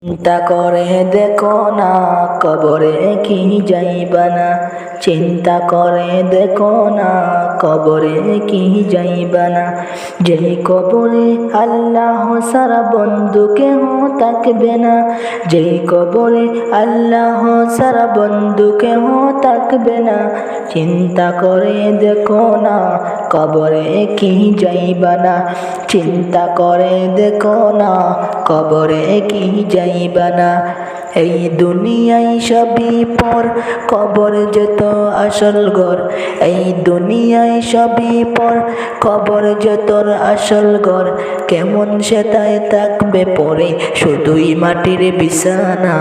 চিন্তা করে দেখো না কবরে কি যাইবা না। চিন্তা করে দেখো না কবরে কি যাইবা না। যেই কবরে আল্লাহ সারা বন্ধু কেহ থাকবে না। যেই কবরে আল্লাহ সারা বন্ধু কেহ থাকবে না। চিন্তা করে দেখো না কবরে কি যাইবা না। চিন্তা করে দেখো না কবরে কি যাইবা না। এই দুনিয়ায় সবই পর, কবর যত আসল ঘর। এই দুনিয়ায় সবই পর, কবর যত আসল ঘর। কেমন সেটাই থাকবে পরে, শুধুই মাটির বিছানা।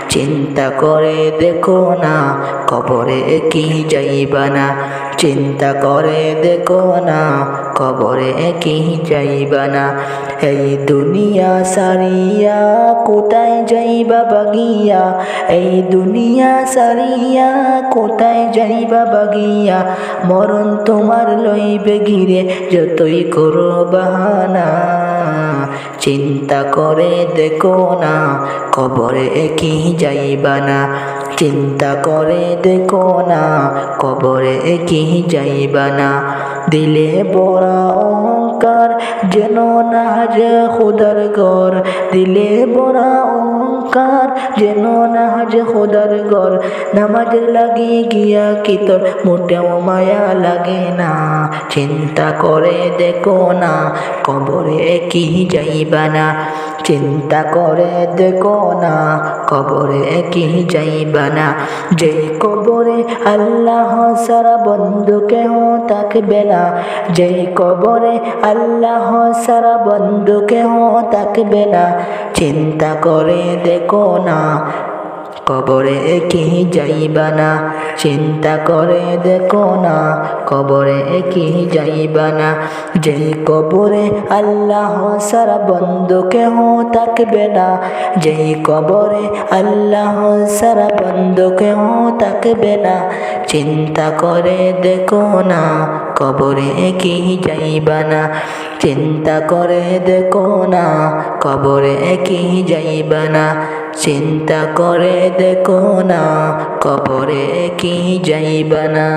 চিন্তা করে দেখো না কবরে কি যাইবা না। চিন্তা করে দেখো না কবরে কি যাইবা না। এই দুনিয়া সারিয়া কোথায় যাইবা বাগিয়া। এই দুনিয়া সারিয়া কোথায় যাইবা বাগিয়া। মরণ তোমার লইবে ঘিরে যতই করো বাহানা। চিন্তা করে দেখো না কবরে কি যাইবা না। চিন্তা করে দেখো না কবরে কি যাইবা না। দিলে বড়া অহংকার যেন না যে খোদার ঘর। দিলে বড়া অহংকার যেন না যে খোদার ঘর। নামাজ লাগে গিয়া কি তোর মোটেও মায়া লাগে না। চিন্তা করে দেখো না কবরে কি যাইবা না। চিন্তা করে দেখো না কবরে কি যাইবা না। যেই কবরে আল্লাহ সারা বন্ধু কেহ থাকবে না। যেই কবরে আল্লাহ সারা বন্ধু কেহ থাকবে না। চিন্তা করে দেখো না কবরে কি যাইবা না। চিন্তা করে দেখো না কবরে কি যাইবা না। যেই কবরে আল্লাহ সারা বন্ধু কেহ থাকবে না। যেই কবরে আল্লাহ সারা বন্ধু কেহ থাকবে না। চিন্তা করে দেখো না কবরে কি যাইবা না। চিন্তা করে দেখো না কবরে কি যাইবা না। চিন্তা করে দেখো না কবরে কি যাইবা না।